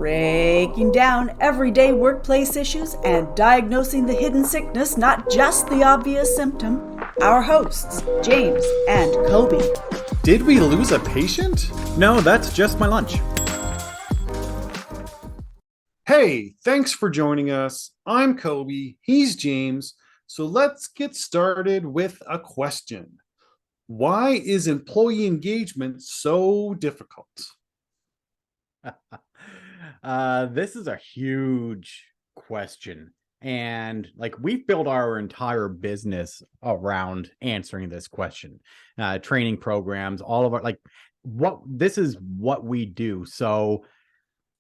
breaking down everyday workplace issues and diagnosing the hidden sickness, not just the obvious symptom. Our hosts, James and Kobe. Did we lose a patient? No, that's just my lunch. Hey, thanks for joining us. I'm Kobe, he's James. So let's get started with a question. Why is employee engagement so difficult? This is a huge question. And we've built our entire business around answering this question. Training programs, all of our, this is what we do. So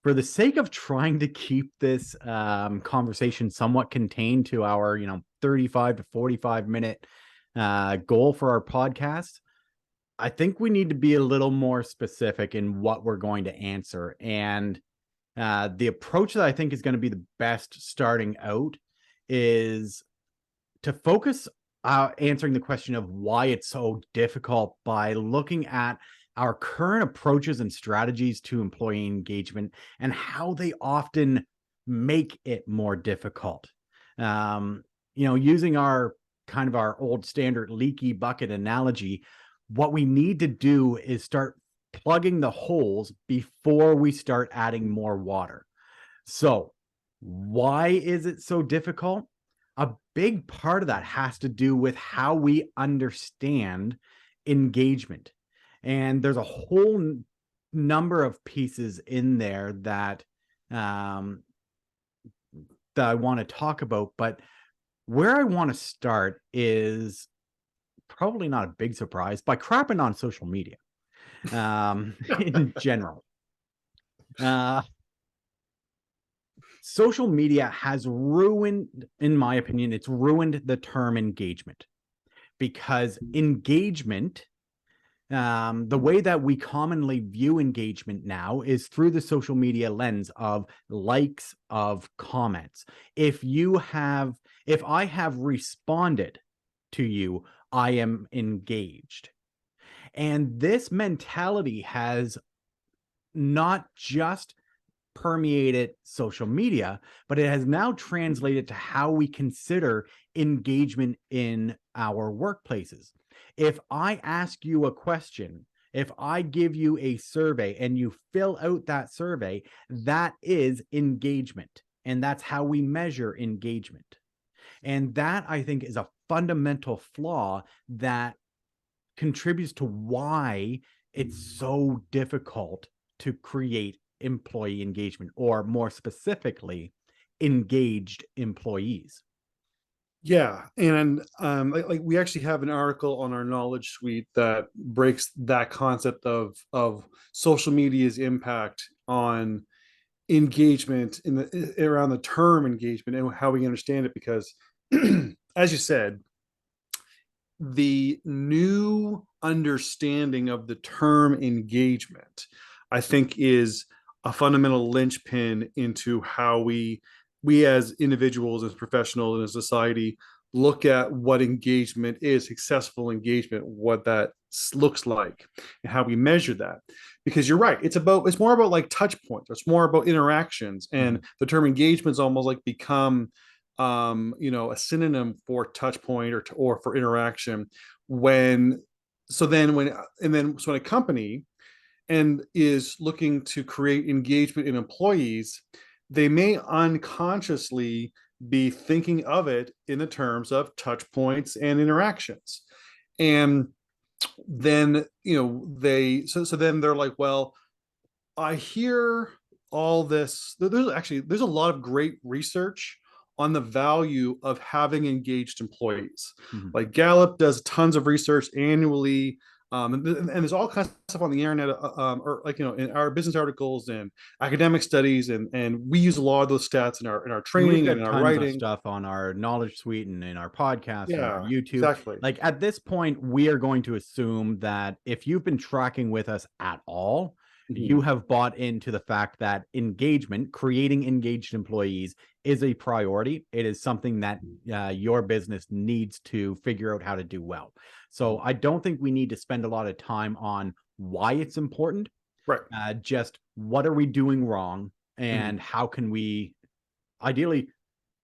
for the sake of trying to keep this conversation somewhat contained to our, 35 to 45 minute goal for our podcast, I think we need to be a little more specific in what we're going to answer. And the approach that I think is going to be the best starting out is to focus answering the question of why it's so difficult by looking at our current approaches and strategies to employee engagement and how they often make it more difficult. Using our old standard leaky bucket analogy, what we need to do is start plugging the holes before we start adding more water. So why is it so difficult? A big part of that has to do with how we understand engagement. And there's a whole number of pieces in there that I want to talk about. But where I want to start is probably not a big surprise, by crapping on social media in general. Social media has ruined, in my opinion, it's ruined the term engagement, because engagement, the way that we commonly view engagement now is through the social media lens of likes, of comments. If I have responded to you, I am engaged. And this mentality has not just permeated social media, but it has now translated to how we consider engagement in our workplaces. If I ask you a question, if I give you a survey and you fill out that survey, that is engagement. And that's how we measure engagement. And that, I think, is a fundamental flaw that contributes to why it's so difficult to create employee engagement, or more specifically, engaged employees. Yeah, and we actually have an article on our knowledge suite that breaks that concept of social media's impact on engagement around the term engagement and how we understand it. Because as you said, the new understanding of the term engagement, I think, is a fundamental linchpin into how we as individuals, as professionals, and as society look at what engagement is, successful engagement, what that looks like, and how we measure that. Because you're right, it's more about like touch points, it's more about interactions, and the term engagement's almost become a synonym for touch point or for interaction. When a company is looking to create engagement in employees, they may unconsciously be thinking of it in the terms of touch points and interactions. And then then they're like, well, I hear all this. There's a lot of great research on the value of having engaged employees. Mm-hmm. Like Gallup does tons of research annually. And there's all kinds of stuff on the internet, in our business articles and academic studies, and we use a lot of those stats in our training and in our writing. Of stuff on our knowledge suite and in our podcast and our YouTube. Exactly. At this point, we are going to assume that if you've been tracking with us at all, you have bought into the fact that engagement, creating engaged employees, is a priority. It is something that your business needs to figure out how to do well. So I don't think we need to spend a lot of time on why it's important. Right. Just what are we doing wrong and how can we, ideally,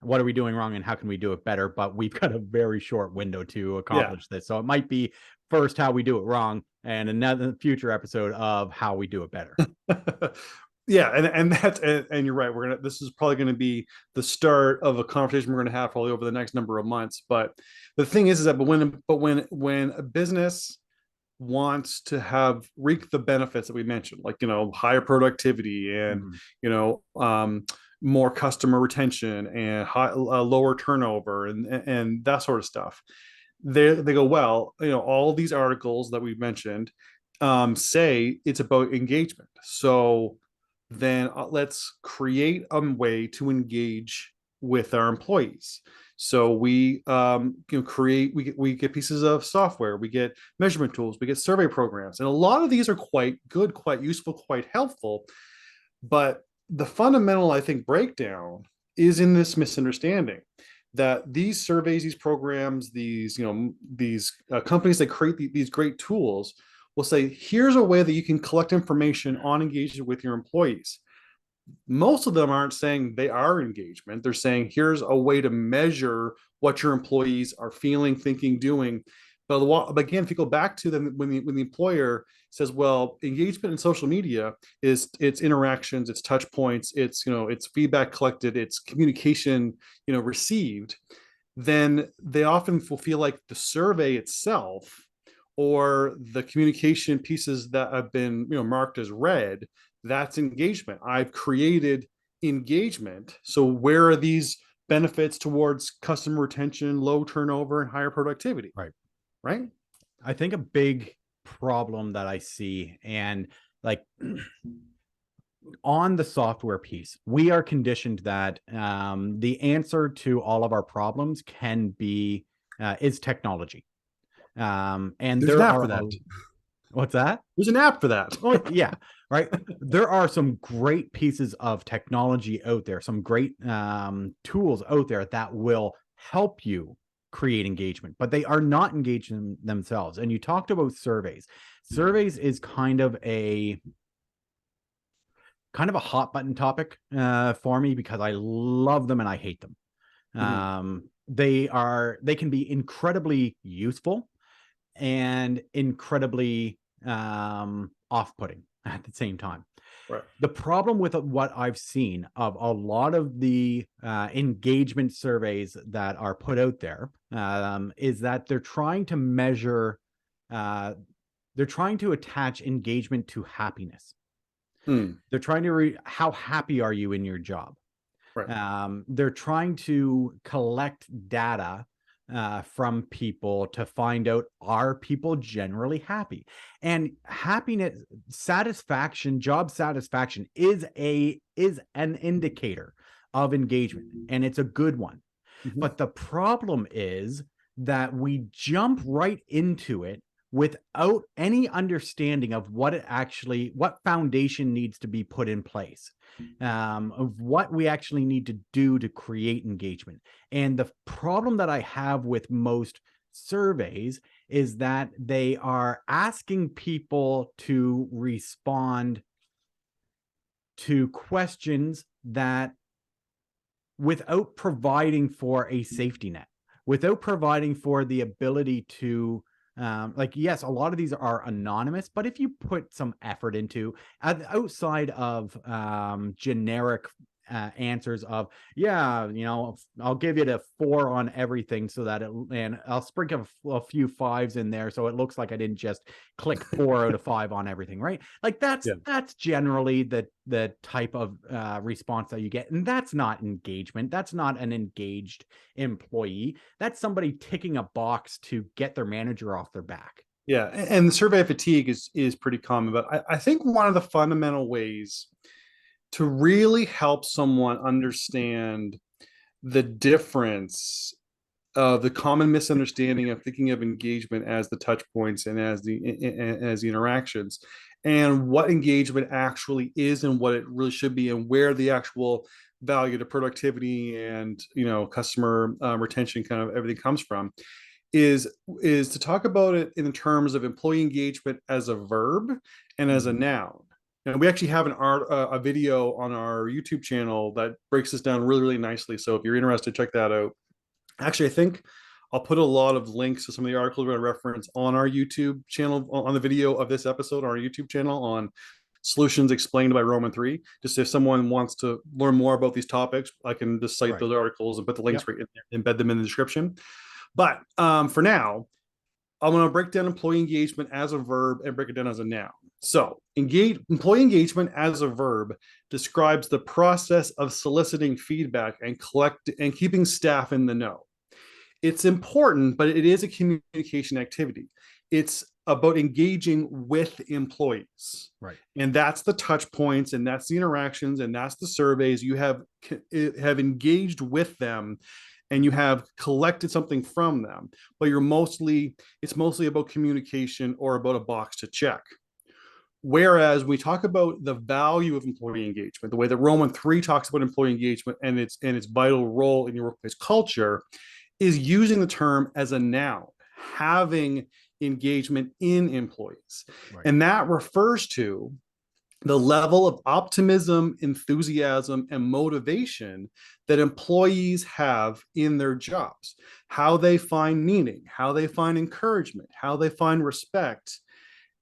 what are we doing wrong and how can we do it better? But we've got a very short window to accomplish this. So it might be first how we do it wrong and another future episode of how we do it better. Yeah, and you're right. This is probably gonna be the start of a conversation we're gonna have probably over the next number of months. But the thing is that when a business wants to have reap the benefits that we mentioned, like higher productivity and more customer retention and lower turnover and that sort of stuff, they go, well, all these articles that we've mentioned say it's about engagement. So then let's create a way to engage with our employees. So we create, we get pieces of software, we get measurement tools, we get survey programs, and a lot of these are quite good, quite useful, quite helpful. But the fundamental, I think, breakdown is in this misunderstanding that these surveys, these programs, these companies that create these great tools will say, here's a way that you can collect information on engagement with your employees. Most of them aren't saying they are engagement. They're saying, here's a way to measure what your employees are feeling, thinking, doing. But again, if you go back to them, when the employer says, well, engagement in social media is it's interactions, it's touch points, it's it's feedback collected, it's communication received, then they often will feel like the survey itself or the communication pieces that have been marked as red, that's engagement. I've created engagement. So where are these benefits towards customer retention, low turnover, and higher productivity? Right. I think a big problem that I see, and like on the software piece, we are conditioned that the answer to all of our problems can be is technology. And there's there an app are for that. What's that? There's an app for that. Oh, yeah, right. There are some great pieces of technology out there, some great tools out there that will help you create engagement, but they are not engaged in themselves. And you talked about surveys. Surveys is kind of a hot button topic for me because I love them and I hate them. They can be incredibly useful and incredibly off-putting at the same time. Right. The problem with what I've seen of a lot of the engagement surveys that are put out there is that they're trying to measure, they're trying to attach engagement to happiness. They're trying to how happy are you in your job? Right. They're trying to collect data from people to find out, are people generally happy? And happiness, satisfaction, job satisfaction is an indicator of engagement, and it's a good one. But the problem is that we jump right into it without any understanding of what foundation needs to be put in place, of what we actually need to do to create engagement. And the problem that I have with most surveys is that they are asking people to respond to questions that, without providing for a safety net, without providing for the ability to yes, a lot of these are anonymous, but if you put some effort into outside of generic answers of, I'll give it a 4 on everything so that and I'll sprinkle a few 5s in there so it looks like I didn't just click 4 out of 5 on everything, right? Like that's generally the type of response that you get, and that's not engagement. That's not an engaged employee. That's somebody ticking a box to get their manager off their back. Yeah, and the survey fatigue is pretty common, but I think one of the fundamental ways to really help someone understand the difference of the common misunderstanding of thinking of engagement as the touch points and as the interactions, and what engagement actually is and what it really should be, and where the actual value to productivity and customer retention, kind of everything comes from, is to talk about it in terms of employee engagement as a verb and as a noun. And we actually have a video on our YouTube channel that breaks this down really, really nicely. So if you're interested, check that out. Actually, I think I'll put a lot of links to some of the articles we're going to reference on our YouTube channel, on the video of this episode, on our YouTube channel, on solutions explained by Roman 3. Just if someone wants to learn more about these topics, I can just cite those articles and put the links right in there, embed them in the description. But for now, I'm going to break down employee engagement as a verb and break it down as a noun. So, employee engagement as a verb describes the process of soliciting feedback and keeping staff in the know. It's important, but it is a communication activity. It's about engaging with employees. Right. And that's the touch points, and that's the interactions, and that's the surveys. You have engaged with them, and you have collected something from them, but it's mostly about communication or about a box to check. Whereas we talk about the value of employee engagement, the way that Roman 3 talks about employee engagement and its vital role in your workplace culture, is using the term as a noun, having engagement in employees. Right. And that refers to the level of optimism, enthusiasm, and motivation that employees have in their jobs, how they find meaning, how they find encouragement, how they find respect,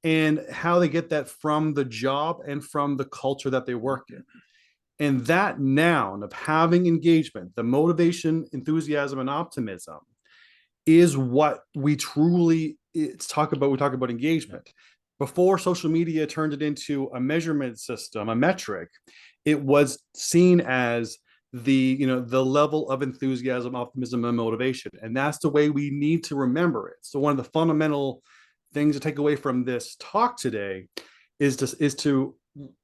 and how they get that from the job and from the culture that they work in. And that noun of having engagement, the motivation, enthusiasm, and optimism is what we truly talk about. We talk about engagement. Before social media turned it into a measurement system, a metric, it was seen as the level of enthusiasm, optimism, and motivation. And that's the way we need to remember it. So one of the fundamental things to take away from this talk today is to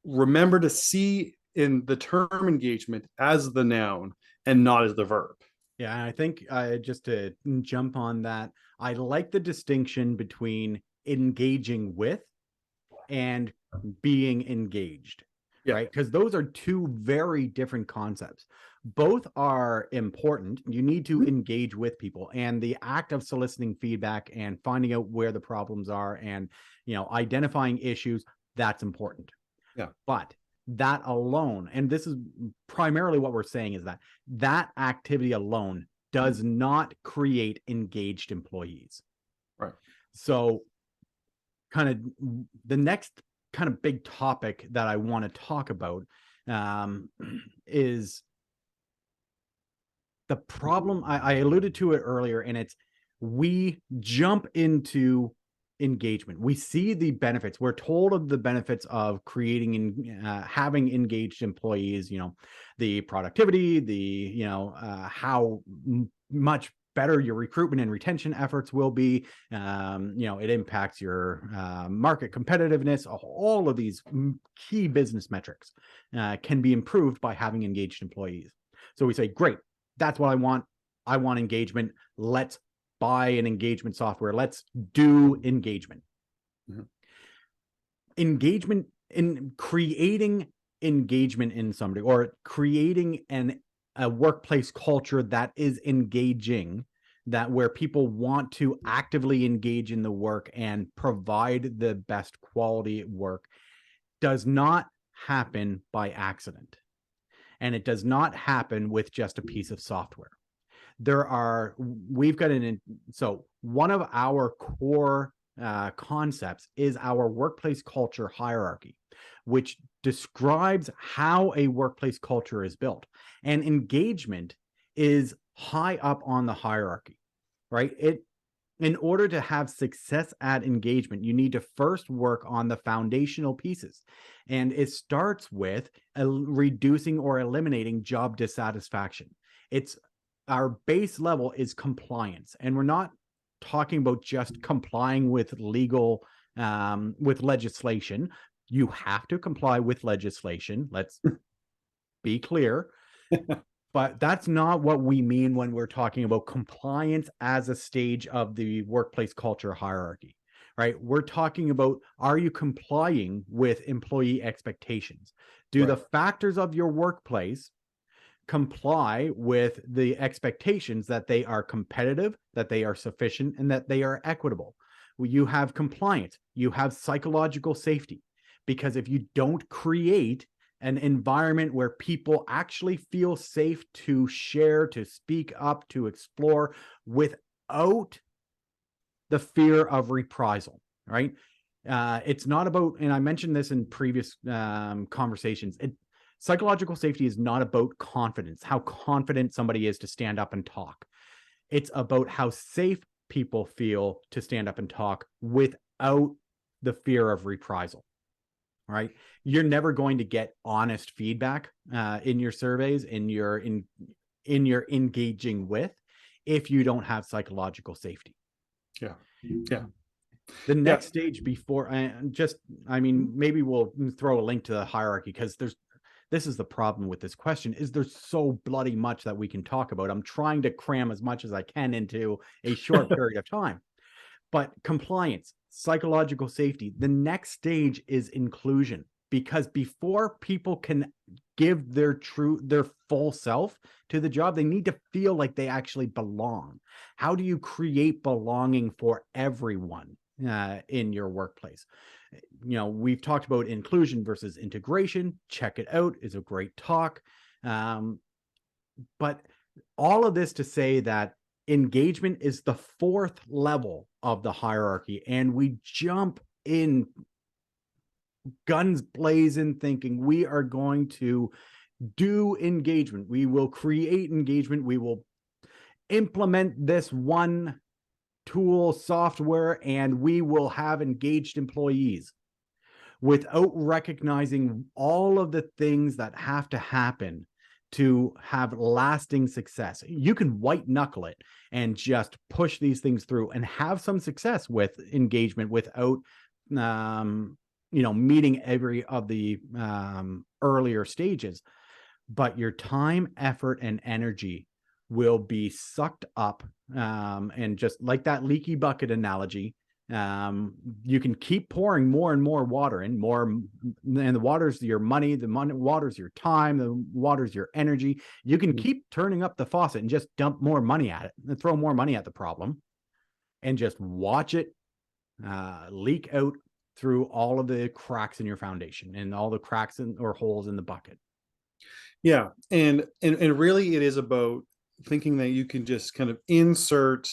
remember to see in the term engagement as the noun and not as the verb. Yeah, and I think just to jump on that, I like the distinction between engaging with and being engaged, right? Because those are two very different concepts. Both are important. You need to engage with people, and the act of soliciting feedback and finding out where the problems are and identifying issues, that's important. Yeah. But that alone, and this is primarily what we're saying, is that activity alone does not create engaged employees. Right. So kind of the next kind of big topic that I want to talk about is the problem. I alluded to it earlier, and it's we jump into engagement. We see the benefits. We're told of the benefits of creating and having engaged employees, the productivity, the, how much better your recruitment and retention efforts will be. It impacts your market competitiveness. All of these key business metrics can be improved by having engaged employees. So we say, great, that's what I want. I want engagement. Let's buy an engagement software. Let's do engagement. Mm-hmm. Engagement in creating engagement in somebody, or creating a workplace culture that is engaging, that where people want to actively engage in the work and provide the best quality work, does not happen by accident. And it does not happen with just a piece of software. So one of our core concepts is our workplace culture hierarchy, which describes how a workplace culture is built. And engagement is high up on the hierarchy, right? In order to have success at engagement, you need to first work on the foundational pieces. And it starts with reducing or eliminating job dissatisfaction. Our base level is compliance. And we're not talking about just complying with with legislation. You have to comply with legislation. Let's be clear. But that's not what we mean when we're talking about compliance as a stage of the workplace culture hierarchy, right? We're talking about, are you complying with employee expectations? Do the factors of your workplace comply with the expectations that they are competitive, that they are sufficient, and that they are equitable? You have compliance, you have psychological safety, because if you don't create an environment where people actually feel safe to share, to speak up, to explore without the fear of reprisal, right? It's not about, and I mentioned this in previous conversations, psychological safety is not about confidence, how confident somebody is to stand up and talk. It's about how safe people feel to stand up and talk without the fear of reprisal, right? You're never going to get honest feedback in your surveys, in your engaging with, if you don't have psychological safety. Yeah. The next stage before, maybe we'll throw a link to the hierarchy, because this is the problem with this question, is there's so bloody much that we can talk about. I'm trying to cram as much as I can into a short period of time. But compliance, psychological safety, the next stage is inclusion, because before people can give their full self to the job, they need to feel like they actually belong. How do you create belonging for everyone in your workplace? We've talked about inclusion versus integration. Check it out. It's a great talk. But all of this to say that engagement is the fourth level of the hierarchy, and we jump in guns blazing thinking we are going to do engagement. We will create engagement. We will implement this one tool software, and we will have engaged employees, without recognizing all of the things that have to happen to have lasting success. You can white knuckle it and just push these things through and have some success with engagement without meeting every of the earlier stages. But your time, effort, and energy will be sucked up, and just like that leaky bucket analogy, you can keep pouring more and more water in, and the water's your money, water's your time, the water's your energy. You can keep turning up the faucet and just dump more money at it and throw more money at the problem, and just watch it leak out through all of the cracks in your foundation and all the cracks or holes in the bucket. Yeah. And really it is about thinking that you can just kind of insert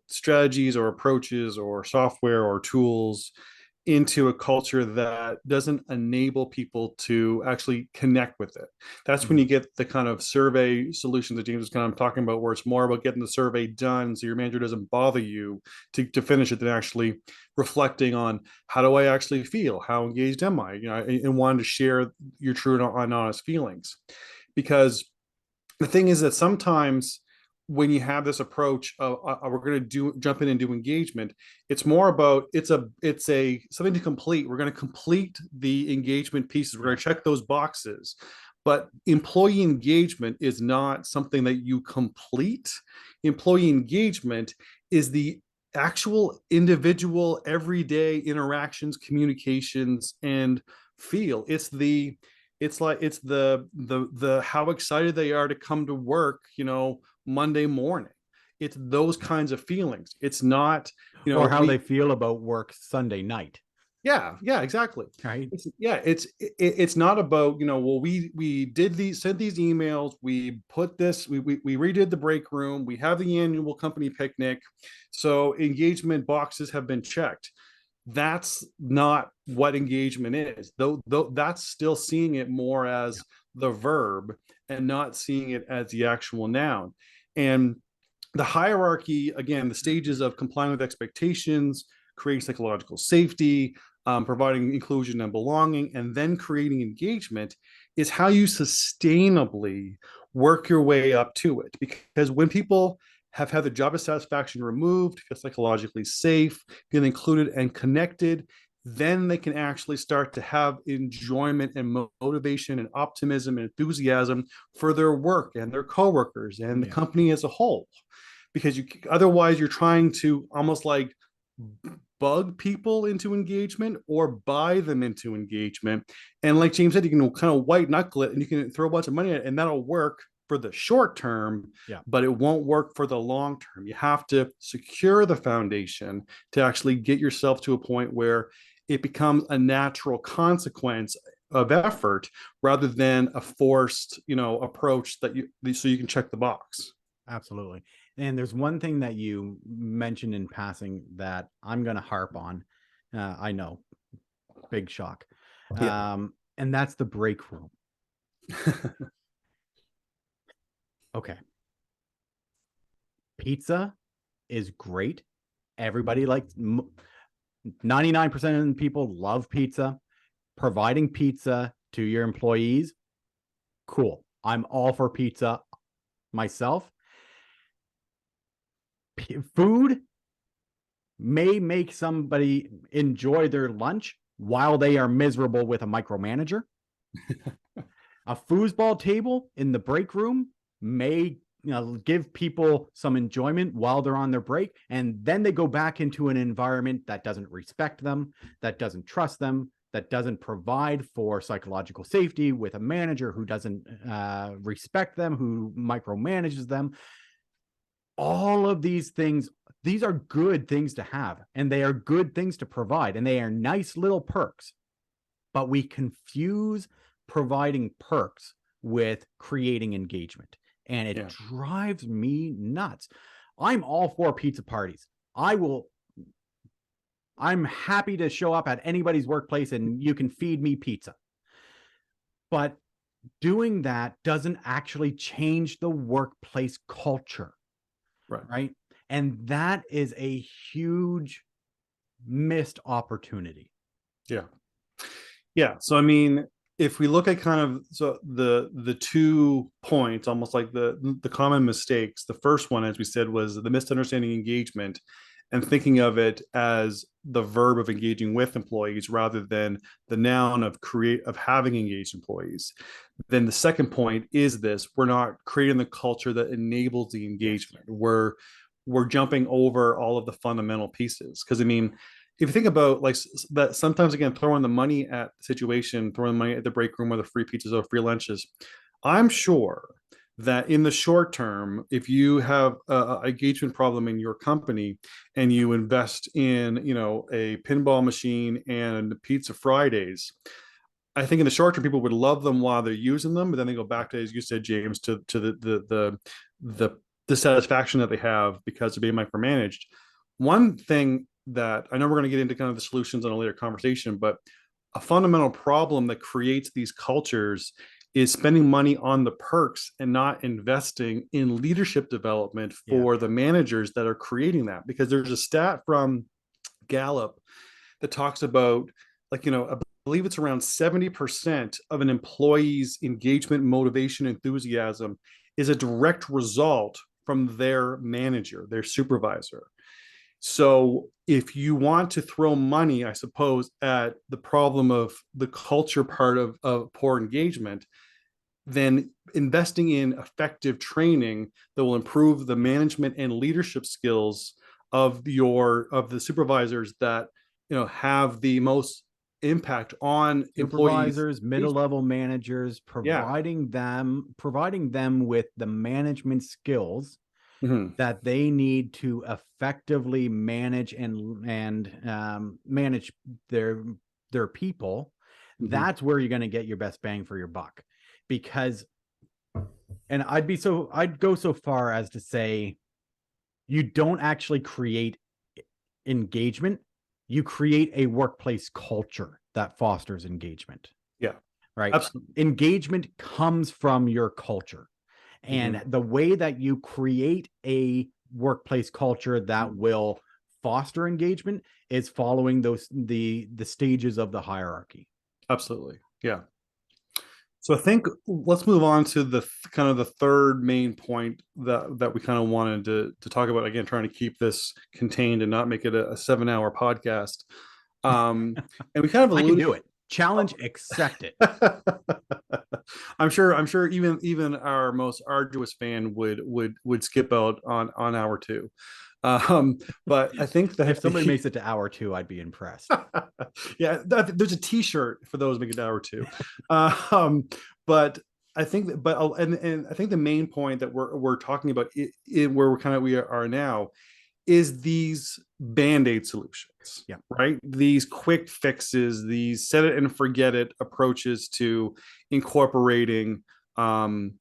strategies or approaches or software or tools into a culture that doesn't enable people to actually connect with it. That's when you get the kind of survey solutions that James was kind of talking about, where it's more about getting the survey done so your manager doesn't bother you to finish it, than actually reflecting on, how do I actually feel? How engaged am I? And wanting to share your true and honest feelings. Because the thing is that sometimes when you have this approach of we're going to jump in and do engagement, it's more about it's a something to complete. We're going to complete the engagement pieces. We're going to check those boxes. But employee engagement is not something that you complete. Employee engagement is the actual individual everyday interactions, communications, and feel. It's the how excited they are to come to work, Monday morning. It's those kinds of feelings. It's not, or how they feel about work Sunday night. Yeah, exactly. Right. It's not about, we sent these emails, we put this, we redid the break room, we have the annual company picnic, so engagement boxes have been checked. That's not what engagement is. Though that's still seeing it more as the verb and not seeing it as the actual noun. And the hierarchy, again, the stages of complying with expectations, creating psychological safety, providing inclusion and belonging, and then creating engagement, is how you sustainably work your way up to it. Because when people have had the job of satisfaction removed, feel psychologically safe, feel included and connected, then they can actually start to have enjoyment and motivation and optimism and enthusiasm for their work and their coworkers and the company as a whole. Because otherwise you're trying to almost like bug people into engagement or buy them into engagement. And like James said, you can kind of white knuckle it and you can throw a bunch of money at it, and that'll work for the short term, but it won't work for the long term. You have to secure the foundation to actually get yourself to a point where it becomes a natural consequence of effort rather than a forced, approach so you can check the box. Absolutely. And there's one thing that you mentioned in passing that I'm going to harp on. I know, big shock. Yeah. And that's the break room. Okay. Pizza is great. Everybody likes 99% of the people love pizza. Providing pizza to your employees, cool. I'm all for pizza myself. Food may make somebody enjoy their lunch while they are miserable with a micromanager. A foosball table in the break room may give people some enjoyment while they're on their break, and then they go back into an environment that doesn't respect them, that doesn't trust them, that doesn't provide for psychological safety with a manager who doesn't respect them, who micromanages them. All of these things, these are good things to have, and they are good things to provide, and they are nice little perks. But we confuse providing perks with creating engagement, and it drives me nuts. I'm all for pizza parties. I'm happy to show up at anybody's workplace and you can feed me pizza. But doing that doesn't actually change the workplace culture. Right. And that is a huge missed opportunity. Yeah. Yeah. So, I mean, if we look at kind of the 2 points, almost like the common mistakes, the first one, as we said, was the misunderstanding engagement and thinking of it as the verb of engaging with employees rather than the noun of having engaged employees. Then the second point is this: we're not creating the culture that enables the engagement. We're jumping over all of the fundamental pieces. Because, I mean, if you think about like that, sometimes again, throwing the money at the situation, throwing the money at the break room or the free pizzas or free lunches, I'm sure that in the short term, if you have a engagement problem in your company and you invest in, a pinball machine and pizza Fridays, I think in the short term, people would love them while they're using them, but then they go back to, as you said, James, to the dissatisfaction that they have because they're being micromanaged. One thing that I know we're going to get into kind of the solutions in a later conversation, but a fundamental problem that creates these cultures is spending money on the perks and not investing in leadership development for the managers that are creating that. Because there's a stat from Gallup that talks about, like, I believe it's around 70% of an employee's engagement, motivation, enthusiasm is a direct result from their manager, their supervisor. So if you want to throw money, I suppose, at the problem of the culture part of poor engagement, then investing in effective training that will improve the management and leadership skills of the supervisors that have the most impact on supervisors, middle-level managers, providing them with the management skills that they need to effectively manage and manage their people. That's where you're going to get your best bang for your buck. Because, and I'd go so far as to say, you don't actually create engagement. You create a workplace culture that fosters engagement. Yeah. Right. Absolutely. Engagement comes from your culture. And the way that you create a workplace culture that will foster engagement is following the stages of the hierarchy. Absolutely. Yeah. So I think let's move on to the kind of the third main point that we kind of wanted to talk about. Again, trying to keep this contained and not make it a 7-hour podcast. And we kind of I can do it. Challenge accepted. I'm sure even our most arduous fan would skip out on hour 2. But I think that if somebody makes it to hour 2, I'd be impressed. Yeah, there's a T-shirt for those making it to hour 2. But I think and I think the main point that we're talking about where we are now is these band-aid solutions. Yeah. Right, these quick fixes, these set it and forget it approaches to incorporating the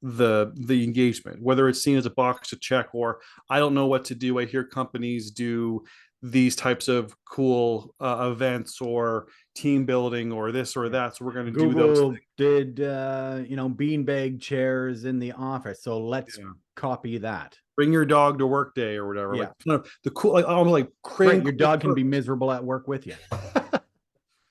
engagement, whether it's seen as a box to check, or I don't know what to do. I hear companies do these types of cool events or team building or this or that, so we're going to do those Google things. did beanbag chairs in the office, so let's copy that. Bring your dog to work day or whatever. Yeah. Like the cool, like almost like creating Right, your dog can be miserable at work with you.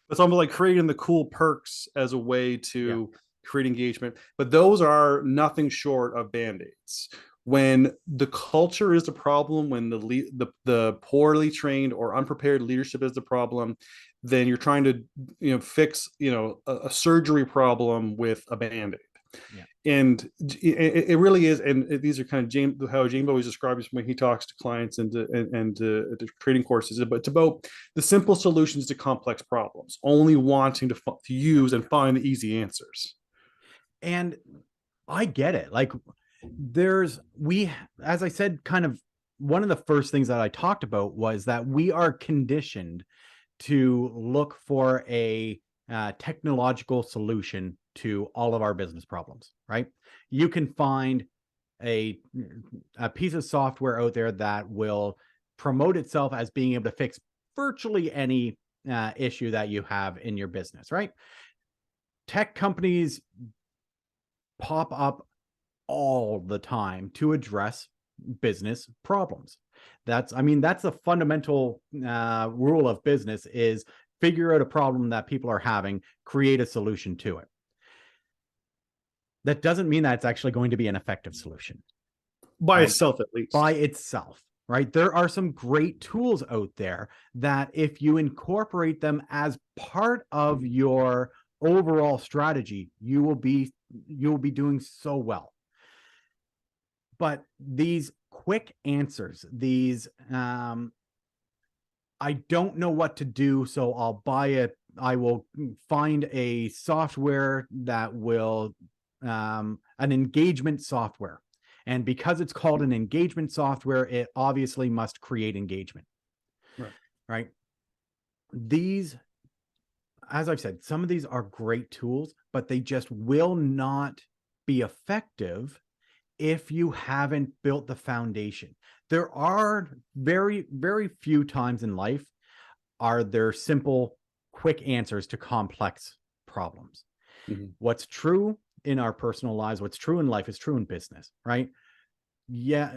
It's almost like creating the cool perks as a way to create engagement. But those are nothing short of band-aids. When the culture is the problem, when the poorly trained or unprepared leadership is the problem, then you're trying to fix a surgery problem with a band-aid. Yeah. And it really is, and these are kind of how James always describes when he talks to clients and to training courses. But it's about the simple solutions to complex problems, only wanting to use and find the easy answers. And I get it. Like as I said, kind of one of the first things that I talked about was that we are conditioned to look for a technological solution to all of our business problems, right? You can find a piece of software out there that will promote itself as being able to fix virtually any issue that you have in your business, right? Tech companies pop up all the time to address business problems. That's the fundamental rule of business is figure out a problem that people are having, create a solution to it. That doesn't mean that it's actually going to be an effective solution. By itself, at least. By itself, right? There are some great tools out there that if you incorporate them as part of your overall strategy, you will be doing so well. But these quick answers, these I don't know what to do, so I'll buy it. I will find a software that will an engagement software. And because it's called an engagement software, it obviously must create engagement. Right? These, as I've said, some of these are great tools, but they just will not be effective if you haven't built the foundation. There are very, very few times in life are there simple, quick answers to complex problems. Mm-hmm. What's true in our personal lives, what's true in life is true in business, right? Yeah,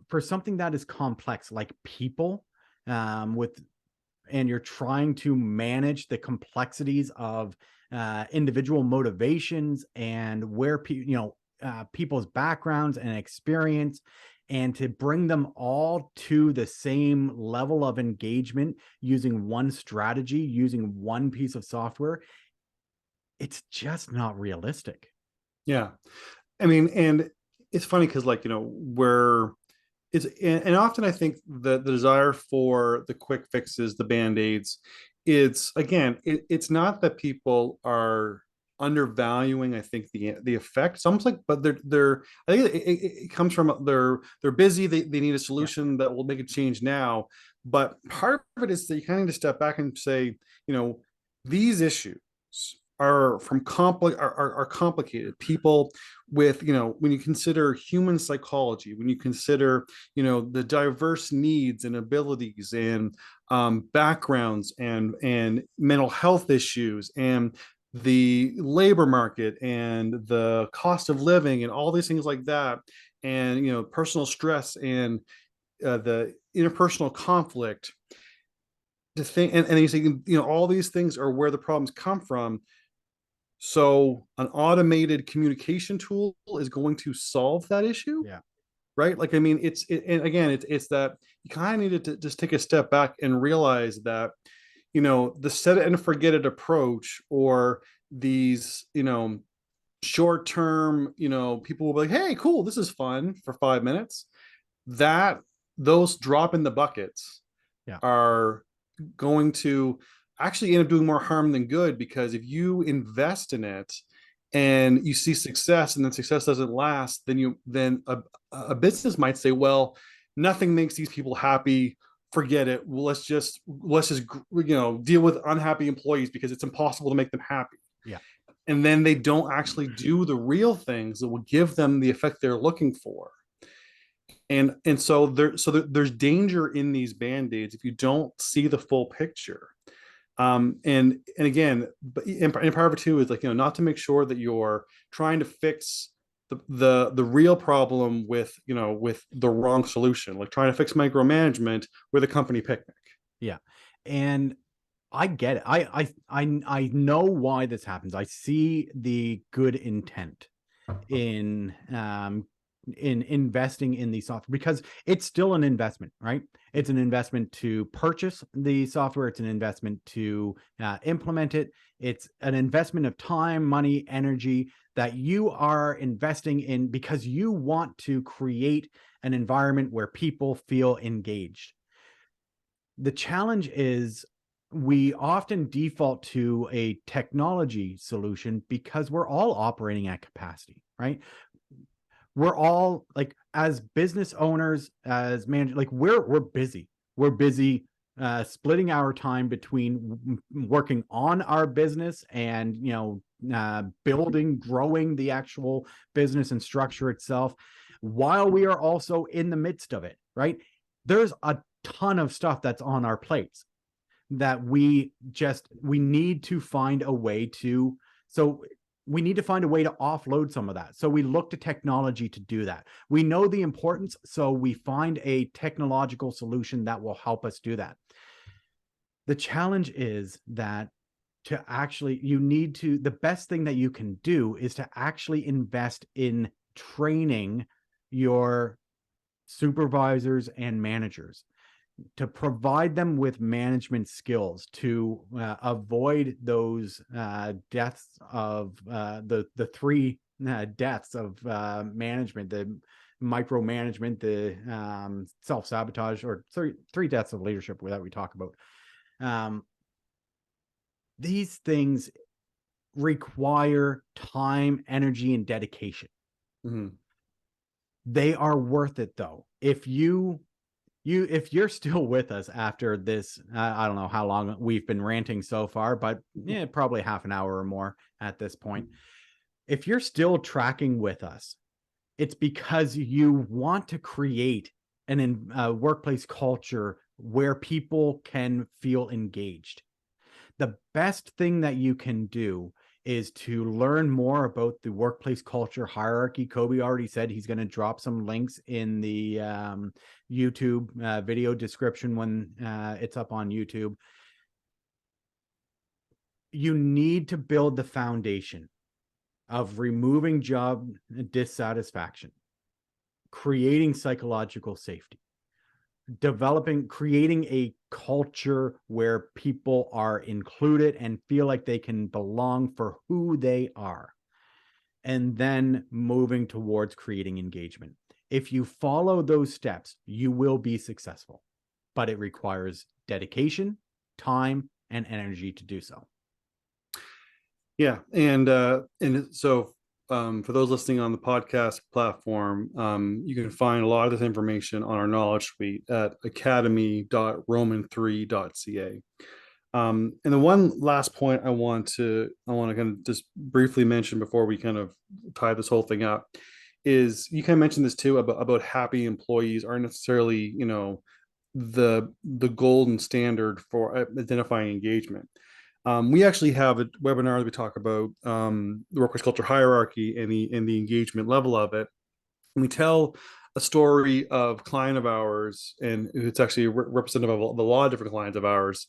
for something that is complex, like people, and you're trying to manage the complexities of individual motivations and where people's backgrounds and experience, and to bring them all to the same level of engagement using one strategy, using one piece of software, it's just not realistic. Yeah. I mean, and it's funny because and often I think the desire for the quick fixes, the band-aids, it's not that people are undervaluing, I think, the effect. It's almost like, but they're I think it comes from they're busy, they need a solution that will make a change now. But part of it is that you kind of need to step back and say, these issues are complicated. People with, when you consider human psychology, when you consider, the diverse needs and abilities and backgrounds and mental health issues and the labor market and the cost of living and all these things like that, and personal stress and the interpersonal conflict, to think, and you say, all these things are where the problems come from. So an automated communication tool is going to solve that issue. Yeah. Right. Like, and again, it's that you kind of need to just take a step back and realize that, the set it and forget it approach, or these, short term, people will be like, hey, cool, this is fun for 5 minutes. Those drop in the buckets are going to actually end up doing more harm than good, because if you invest in it and you see success, and then success doesn't last, then a business might say, well, nothing makes these people happy, forget it. Well, let's just deal with unhappy employees because it's impossible to make them happy. Yeah. And then they don't actually do the real things that will give them the effect they're looking for. And so there's danger in these band-aids if you don't see the full picture. And again, in part two is like, not to make sure that you're trying to fix the real problem with the wrong solution, like trying to fix micromanagement with a company picnic. Yeah. And I get it. I know why this happens. I see the good intent in investing in the software, because it's still an investment, right? It's an investment to purchase the software. It's an investment to implement it. It's an investment of time, money, energy that you are investing in because you want to create an environment where people feel engaged. The challenge is we often default to a technology solution because we're all operating at capacity, right? We're all, like, as business owners, as managers, like we're busy. We're busy splitting our time between working on our business and building, growing the actual business and structure itself, while we are also in the midst of it, right? There's a ton of stuff that's on our plates that we need to find a way to offload some of that. So we look to technology to do that. We know the importance, so we find a technological solution that will help us do that. The challenge is that the best thing that you can do is to actually invest in training your supervisors and managers, to provide them with management skills, to avoid those deaths of the three deaths of management, the micromanagement, the self-sabotage, or three deaths of leadership that we talk about. These things require time, energy, and dedication. Mm-hmm. They are worth it, though. If you're still with us after this, I don't know how long we've been ranting so far, but probably half an hour or more at this point. If you're still tracking with us, it's because you want to create a workplace culture where people can feel engaged. The best thing that you can do is to learn more about the workplace culture hierarchy. Kobe already said he's going to drop some links in the YouTube video description when it's up on YouTube. You need to build the foundation of removing job dissatisfaction, creating psychological safety, creating a culture where people are included and feel like they can belong for who they are, and then moving towards creating engagement. If you follow those steps, you will be successful, but it requires dedication, time, and energy to do so. Yeah, and so for those listening on the podcast platform, you can find a lot of this information on our knowledge suite at academy.roman3.ca. And the one last point I want to kind of just briefly mention before we kind of tie this whole thing up is, you kind of mentioned this too, about happy employees aren't necessarily the golden standard for identifying engagement. We actually have a webinar that we talk about the workplace culture hierarchy and the engagement level of it. And we tell a story of a client of ours, and it's actually representative of a lot of different clients of ours,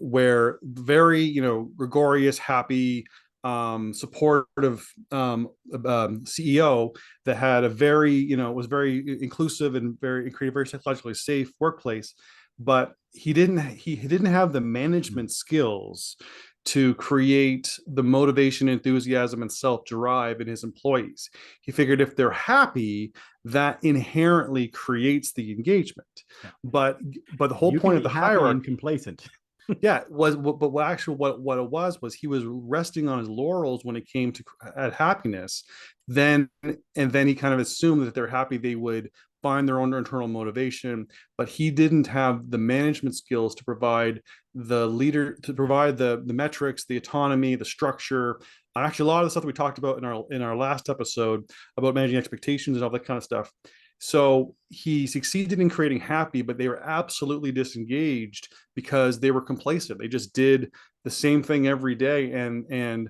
where very gregarious, happy, supportive CEO that had a very was very inclusive and created a very psychologically safe workplace, but he didn't have the management skills to create the motivation, enthusiasm, and self-drive in his employees. He figured if they're happy, that inherently creates the engagement. Yeah. But the whole point of the hierarchy, and complacent. Yeah, it was, but what it was he was resting on his laurels when it came to at happiness. Then he kind of assumed that if they're happy, they would find their own internal motivation. But he didn't have the management skills to provide the metrics, the autonomy, the structure. Actually, a lot of the stuff that we talked about in our last episode about managing expectations and all that kind of stuff. So he succeeded in creating happy, but they were absolutely disengaged because they were complacent. They just did the same thing every day, and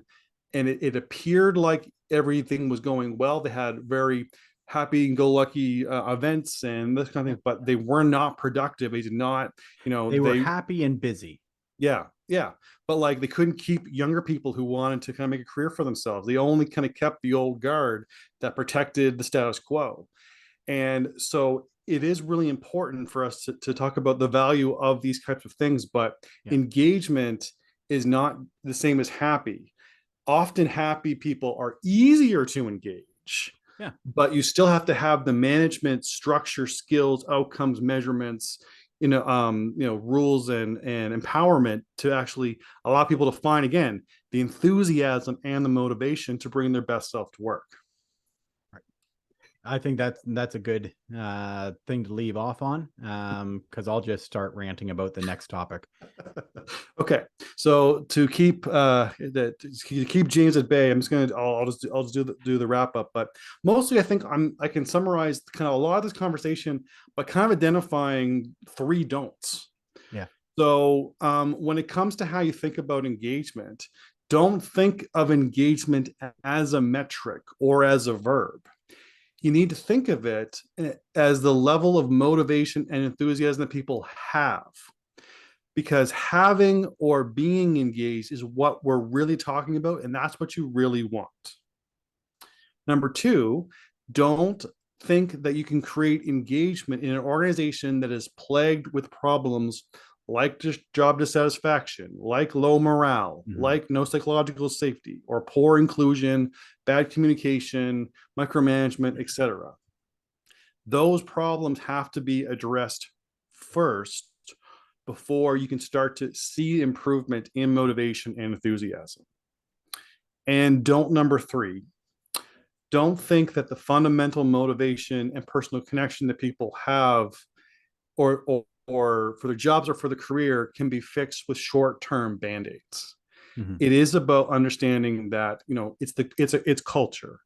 it appeared like everything was going well. They had very happy-go-lucky events and this kind of thing, but they were not productive. They did not, They were happy and busy. Yeah, yeah. But like they couldn't keep younger people who wanted to kind of make a career for themselves. They only kind of kept the old guard that protected the status quo. And so it is really important for us to talk about the value of these types of things, but engagement is not the same as happy. Often happy people are easier to engage, but you still have to have the management structure, skills, outcomes, measurements, rules and empowerment to actually allow people to find, again, the enthusiasm and the motivation to bring their best self to work. I think that's a good thing to leave off on, because I'll just start ranting about the next topic. Okay, so to keep James at bay, I'll just do the wrap up. But mostly, I think I can summarize kind of a lot of this conversation by kind of identifying 3 don'ts. Yeah. So when it comes to how you think about engagement, don't think of engagement as a metric or as a verb. You need to think of it as the level of motivation and enthusiasm that people have, because having or being engaged is what we're really talking about, and that's what you really want. Number 2, don't think that you can create engagement in an organization that is plagued with problems like job dissatisfaction, like low morale, like no psychological safety, or poor inclusion, bad communication, micromanagement, etc. Those problems have to be addressed first before you can start to see improvement in motivation and enthusiasm. And number 3, don't think that the fundamental motivation and personal connection that people have or for their jobs or for the career can be fixed with short-term band-aids. It is about understanding that it's culture,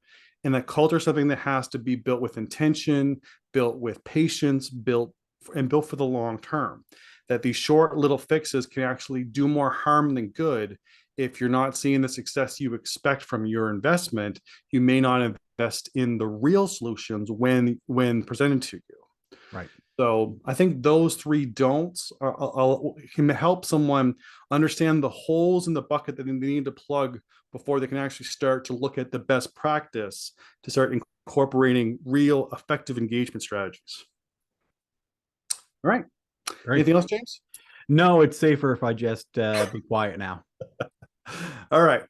and that culture is something that has to be built with intention, built with patience, built for the long term. That these short little fixes can actually do more harm than good. If you're not seeing the success you expect from your investment, you may not invest in the real solutions when presented to you. Right. So I think those 3 don'ts can help someone understand the holes in the bucket that they need to plug before they can actually start to look at the best practice to start incorporating real effective engagement strategies. All right. Anything else, James? No, it's safer if I just be quiet now. All right.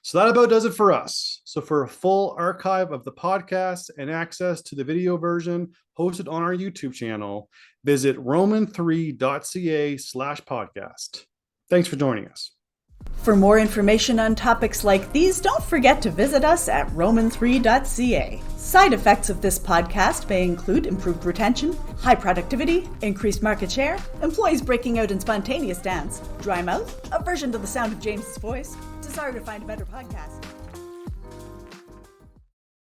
So that about does it for us. So for a full archive of the podcast and access to the video version hosted on our YouTube channel, visit roman3.ca/podcast. Thanks for joining us. For more information on topics like these, don't forget to visit us at roman3.ca. Side effects of this podcast may include improved retention, high productivity, increased market share, employees breaking out in spontaneous dance, dry mouth, aversion to the sound of James's voice, desire to find a better podcast.